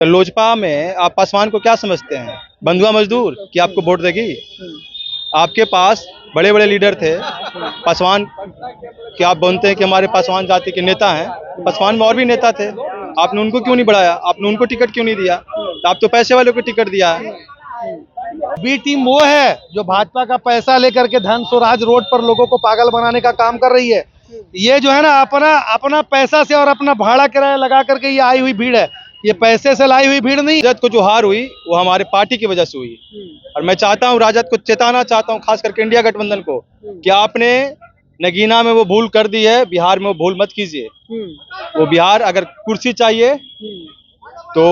तो लोजपा में आप पासवान को क्या समझते हैं? बंधुआ मजदूर कि आपको वोट देगी? आपके पास बड़े बड़े लीडर थे पासवान कि आप बोलते हैं कि हमारे पासवान जाति के नेता हैं। पासवान में और भी नेता थे, आपने उनको क्यों नहीं बढ़ाया? आपने उनको टिकट क्यों नहीं दिया? तो आप तो पैसे वालों को टिकट दिया है। बी टीम वो है जो भाजपा का पैसा लेकर के धन स्वराज रोड पर लोगों को पागल बनाने का काम कर रही है। ये जो है ना अपना अपना पैसा से और अपना भाड़ा किराया लगा करके ये आई हुई भीड़ है, ये पैसे से लाई हुई भीड़ नहीं। राजद को जो हार हुई वो हमारे पार्टी की वजह से हुई, और मैं चाहता हूँ राजद को चेताना चाहता हूँ, खास करके इंडिया गठबंधन को, कि आपने नगीना में वो भूल कर दी है, बिहार में वो भूल मत कीजिए। वो बिहार अगर कुर्सी चाहिए तो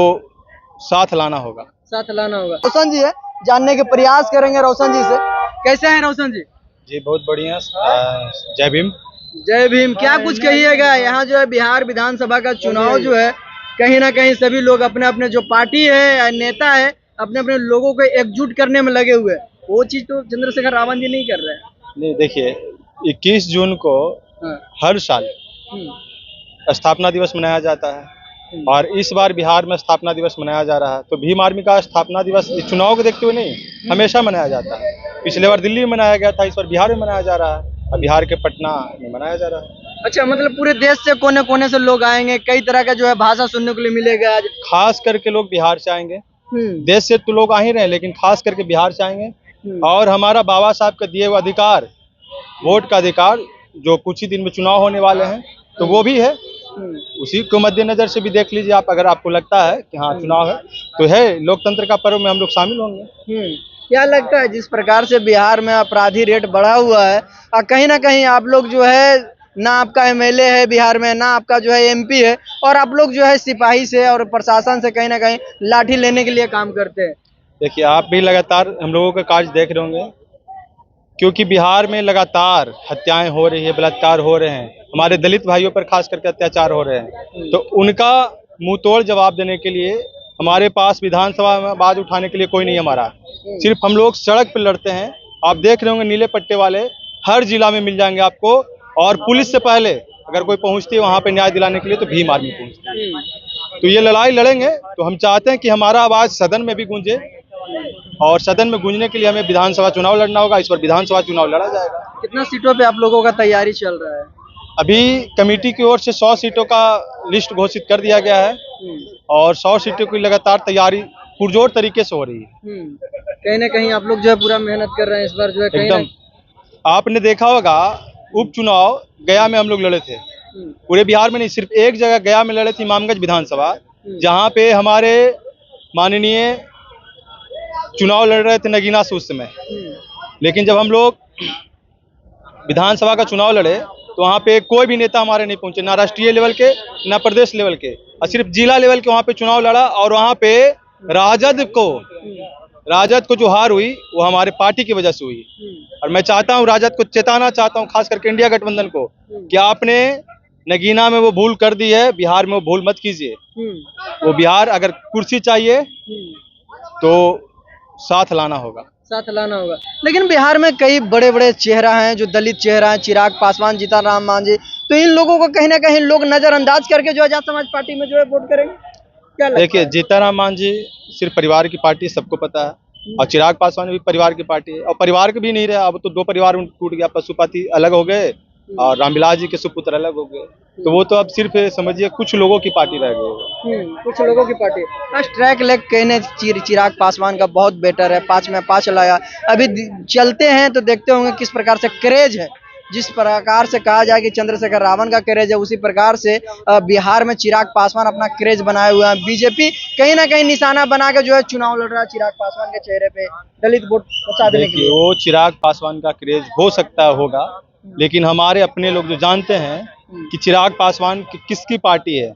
साथ लाना होगा। रोशन जी है, जानने के प्रयास करेंगे रोशन जी से। कैसे हैं रोशन जी? जी बहुत बढ़िया। जय भीम। जय भीम। क्या कुछ कहिएगा, यहाँ जो है बिहार विधानसभा का चुनाव जो है, कहीं ना कहीं सभी लोग अपने अपने जो पार्टी है नेता है अपने अपने लोगों को एकजुट करने में लगे हुए हैं। वो चीज तो चंद्रशेखर रावण जी नहीं कर रहे हैं। नहीं, देखिए 21 जून को हर साल स्थापना दिवस मनाया जाता है, और इस बार बिहार में स्थापना दिवस मनाया जा रहा है। तो भीम आर्मी का स्थापना दिवस इस चुनाव को देखते हुए नहीं, हमेशा मनाया जाता है। पिछले बार दिल्ली में मनाया गया था, इस बार बिहार में मनाया जा रहा है, और बिहार के पटना में मनाया जा रहा है। अच्छा, मतलब पूरे देश से कोने कोने से लोग आएंगे, कई तरह का जो है भाषा सुनने को लिए मिलेगा आज। खास करके लोग बिहार से आएंगे, देश से तो लोग आ ही रहे हैं, लेकिन खास करके बिहार से आएंगे। और हमारा बाबा साहब का दिए हुए अधिकार, वोट का अधिकार, जो कुछ ही दिन में चुनाव होने वाले हैं, तो वो भी है। उसी को मद्देनजर से भी देख लीजिए आप, अगर आपको लगता है कि हाँ चुनाव है तो है, लोकतंत्र का पर्व में हम लोग शामिल होंगे। क्या लगता है जिस प्रकार से बिहार में अपराधी रेट बढ़ा हुआ है, और कहीं ना कहीं आप लोग जो है ना आपका एमएलए है बिहार में, ना आपका जो है एमपी है, और आप लोग जो है सिपाही से और प्रशासन से कहीं ना कहीं लाठी लेने के लिए काम करते हैं। देखिए आप भी लगातार हम लोगों का कार्य देख रहे होंगे, क्योंकि बिहार में लगातार हत्याएं हो रही है, बलात्कार हो रहे हैं, हमारे दलित भाइयों पर खास करके अत्याचार हो रहे हैं। तो उनका मुंह तोड़ जवाब देने के लिए हमारे पास विधानसभा में आवाज उठाने के लिए कोई नहीं हमारा, सिर्फ हम लोग सड़क पर लड़ते हैं। आप देख रहे होंगे नीले पट्टे वाले हर जिला में मिल जाएंगे आपको, और पुलिस से पहले अगर कोई पहुंचती है वहां पे न्याय दिलाने के लिए तो भीम आर्मी पहुंचती है। तो ये लड़ाई लड़ेंगे, तो हम चाहते हैं कि हमारा आवाज सदन में भी गूंजे, और सदन में गूंजने के लिए हमें विधानसभा चुनाव लड़ना होगा। इस बार विधानसभा चुनाव लड़ा जाएगा। कितना सीटों पे आप लोगों का तैयारी चल रहा है? अभी कमेटी की ओर से 100 सीटों का लिस्ट घोषित कर दिया गया है, और 100 सीटों की लगातार तैयारी पुरजोर तरीके से हो रही है। कहीं ना कहीं आप लोग जो है पूरा मेहनत कर रहे हैं इस बार जो है एकदम। आपने देखा होगा उपचुनाव गया में हम लोग लड़े थे, पूरे बिहार में नहीं, सिर्फ एक जगह गया में लड़े थे, इमामगंज विधानसभा, जहाँ पे हमारे माननीय चुनाव लड़ रहे थे नगीना से उस समय। लेकिन जब हम लोग विधानसभा का चुनाव लड़े तो वहाँ पे कोई भी नेता हमारे नहीं पहुंचे, ना राष्ट्रीय लेवल के ना प्रदेश लेवल के, और सिर्फ जिला लेवल के वहाँ पे चुनाव लड़ा। और वहाँ पे राजद को जो हार हुई वो हमारे पार्टी की वजह से हुई। और मैं चाहता हूँ राजद को चेताना चाहता हूँ, खास करके इंडिया गठबंधन को, कि आपने नगीना में वो भूल कर दी है, बिहार में वो भूल मत कीजिए। वो बिहार अगर कुर्सी चाहिए तो साथ लाना होगा। लेकिन बिहार में कई बड़े बड़े चेहरा हैं जो दलित चेहरा हैं, चिराग पासवान, जीतनराम मांझी, तो इन लोगों को कहीं ना कहीं लोग नजरअंदाज करके जो आजाद समाज पार्टी में जो है वोट करेंगे। क्या लगता है? देखिए जीतनराम मांझी सिर्फ परिवार की पार्टी, सबको पता है, और चिराग पासवान भी परिवार की पार्टी है, और परिवार के भी नहीं रहा, अब तो 2 परिवार टूट गया, पशुपति अलग हो गए और रामविलास जी के सुपुत्र अलग हो गए। तो वो तो अब सिर्फ समझिए कुछ लोगों की पार्टी रह गई। कुछ लोगों की पार्टी। ट्रैक लेग कहने चिराग पासवान का बहुत बेटर है, 5 में 5 लाया। अभी चलते हैं तो देखते होंगे किस प्रकार से क्रेज है। जिस प्रकार से कहा जाए कि चंद्रशेखर रावण का क्रेज है, उसी प्रकार से बिहार में चिराग पासवान अपना क्रेज बनाए हुए हैं। बीजेपी कहीं ना कहीं निशाना बना के जो है चुनाव लड़ रहा है चिराग पासवान के चेहरे पे दलित वोट बचा देने के लिए। वो चिराग पासवान का क्रेज हो सकता होगा, लेकिन हमारे अपने लोग जो जानते हैं कि चिराग पासवान किसकी पार्टी है।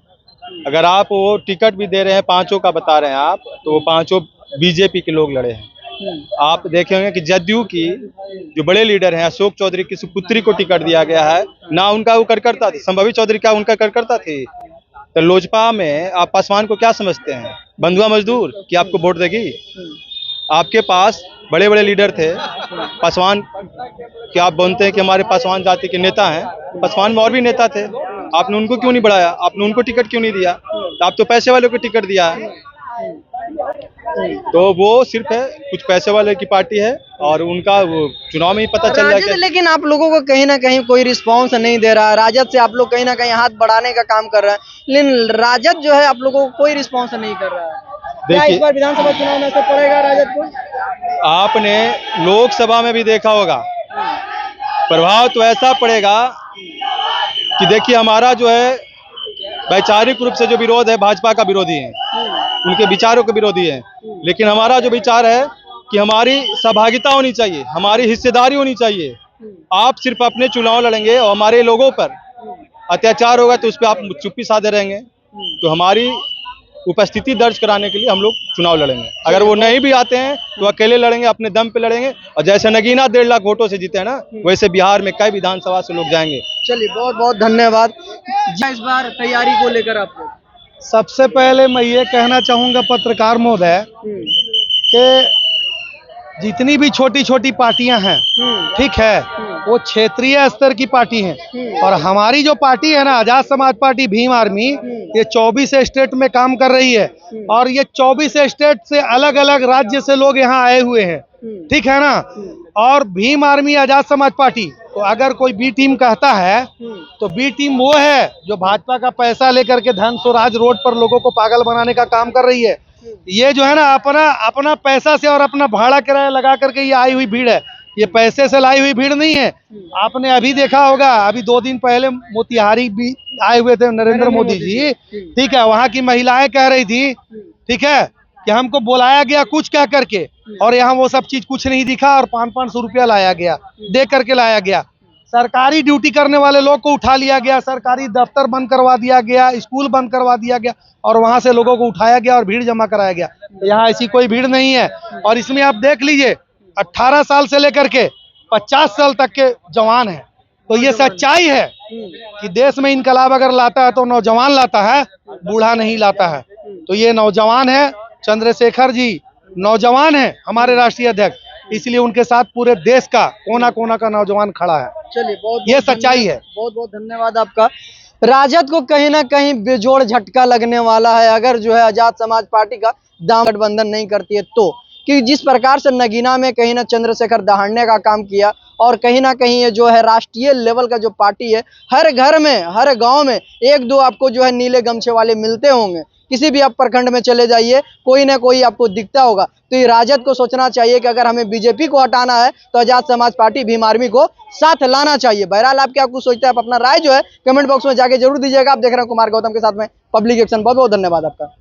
अगर आप वो टिकट भी दे रहे हैं, 5 का बता रहे हैं आप, तो वो 5 बीजेपी के लोग लड़े हैं। आप देखे होंगे कि जदयू की जो बड़े लीडर हैं, अशोक चौधरी की सुपुत्री को टिकट दिया गया है, ना उनका वो कार्यकर्ता थी, संभवी चौधरी का उनका कार्यकर्ता थी। तो लोजपा में आप पासवान को क्या समझते हैं? बंधुआ मजदूर कि आपको वोट देगी? आपके पास बड़े बड़े लीडर थे पासवान कि आप बोलते हैं कि हमारे पासवान जाति के नेता हैं, पासवान में और भी नेता थे, आपने उनको क्यों नहीं बढ़ाया? आपने उनको टिकट क्यों नहीं दिया? तो आप तो पैसे वालों को टिकट दिया है। तो वो सिर्फ है कुछ पैसे वाले की पार्टी है और उनका वो चुनाव में ही पता चल राजद जाएगा। लेकिन आप लोगों को कहीं ना कहीं कोई रिस्पांस नहीं दे रहा है। राजद से आप लोग कहीं ना कहीं हाथ बढ़ाने का काम कर रहे हैं, लेकिन राजद जो है आप लोगों को कोई रिस्पांस नहीं कर रहा है। क्या देखिए, इस बार विधानसभा चुनाव में असर पड़ेगा राजद को? आपने लोकसभा में भी देखा होगा, प्रभाव तो ऐसा पड़ेगा कि देखिए हमारा जो है वैचारिक रूप से जो विरोध है भाजपा का विरोधी है, उनके विचारों के विरोधी है, लेकिन हमारा जो विचार है कि हमारी सहभागिता होनी चाहिए, हमारी हिस्सेदारी होनी चाहिए। आप सिर्फ अपने चुनाव लड़ेंगे और हमारे लोगों पर अत्याचार होगा तो उस पर आप चुप्पी साधे रहेंगे, तो हमारी उपस्थिति दर्ज कराने के लिए हम लोग चुनाव लड़ेंगे। अगर वो नहीं भी आते हैं तो अकेले लड़ेंगे, अपने दम पे लड़ेंगे, और जैसे नगीना 1.5 लाख वोटों से जीते हैं ना, वैसे बिहार में कई विधानसभा से लोग जाएंगे। चलिए, बहुत बहुत धन्यवाद। इस बार तैयारी को लेकर आप लोग सबसे पहले मैं ये कहना चाहूँगा पत्रकार महोदय कि जितनी भी छोटी छोटी पार्टियां हैं, ठीक है, वो क्षेत्रीय स्तर की पार्टी हैं, और हमारी जो पार्टी है ना, आजाद समाज पार्टी भीम आर्मी, ये 24 स्टेट में काम कर रही है, और ये 24 स्टेट से अलग अलग राज्य से लोग यहाँ आए हुए हैं, ठीक है ना। और भीम आर्मी आजाद समाज पार्टी, तो अगर कोई बी टीम कहता है तो बी टीम वो है जो भाजपा का पैसा लेकर के धन स्वराज रोड पर लोगों को पागल बनाने का काम कर रही है। ये जो है ना, अपना पैसा से और अपना भाड़ा किराया लगा करके ये आई हुई भीड़ है, ये पैसे से लाई हुई भीड़ नहीं है। आपने अभी देखा होगा, अभी 2 दिन पहले मोतिहारी भी आए हुए थे नरेंद्र मोदी जी, ठीक है, वहां की महिलाएं कह रही थी, ठीक है, कि हमको बुलाया गया कुछ कह करके, और यहाँ वो सब चीज कुछ नहीं दिखा, और 500-500 रुपया लाया गया, दे करके लाया गया। सरकारी ड्यूटी करने वाले लोग को उठा लिया गया, सरकारी दफ्तर बंद करवा दिया गया, स्कूल बंद करवा दिया गया, और वहां से लोगों को उठाया गया और भीड़ जमा कराया गया। यहाँ ऐसी कोई भीड़ नहीं है। और इसमें आप देख लीजिए, 18 साल से लेकर के 50 साल तक के जवान हैं। तो ये सच्चाई है कि देश में इनकलाब अगर लाता है तो नौजवान लाता है, बूढ़ा नहीं लाता है। तो ये नौजवान है, चंद्रशेखर जी नौजवान है, हमारे राष्ट्रीय अध्यक्ष, इसलिए उनके साथ पूरे देश का कोना कोना का नौजवान खड़ा है। चलिए, बहुत ये सच्चाई है। बहुत बहुत धन्यवाद आपका। राजद को कहीं ना कहीं बेजोड़ झटका लगने वाला है अगर जो है आजाद समाज पार्टी का दाम गठबंधन नहीं करती है तो, कि जिस प्रकार से नगीना में कहीं ना चंद्रशेखर दहाड़ने का काम किया, और कहीं ना कहीं ये जो है राष्ट्रीय लेवल का जो पार्टी है, हर घर में हर गांव में 1-2 आपको जो है नीले गमछे वाले मिलते होंगे। किसी भी आप प्रखंड में चले जाइए, कोई ना कोई आपको दिखता होगा। तो ये राजद को सोचना चाहिए कि अगर हमें बीजेपी को हटाना है तो आजाद समाज पार्टी भीम आर्मी को साथ लाना चाहिए। बहरहाल आप क्या कुछ सोचते हैं, आप अपना राय जो है कमेंट बॉक्स में जाके जरूर दीजिएगा। आप देख रहे हैं कुमार गौतम के साथ में पब्लिक एक्शन। बहुत बहुत धन्यवाद आपका।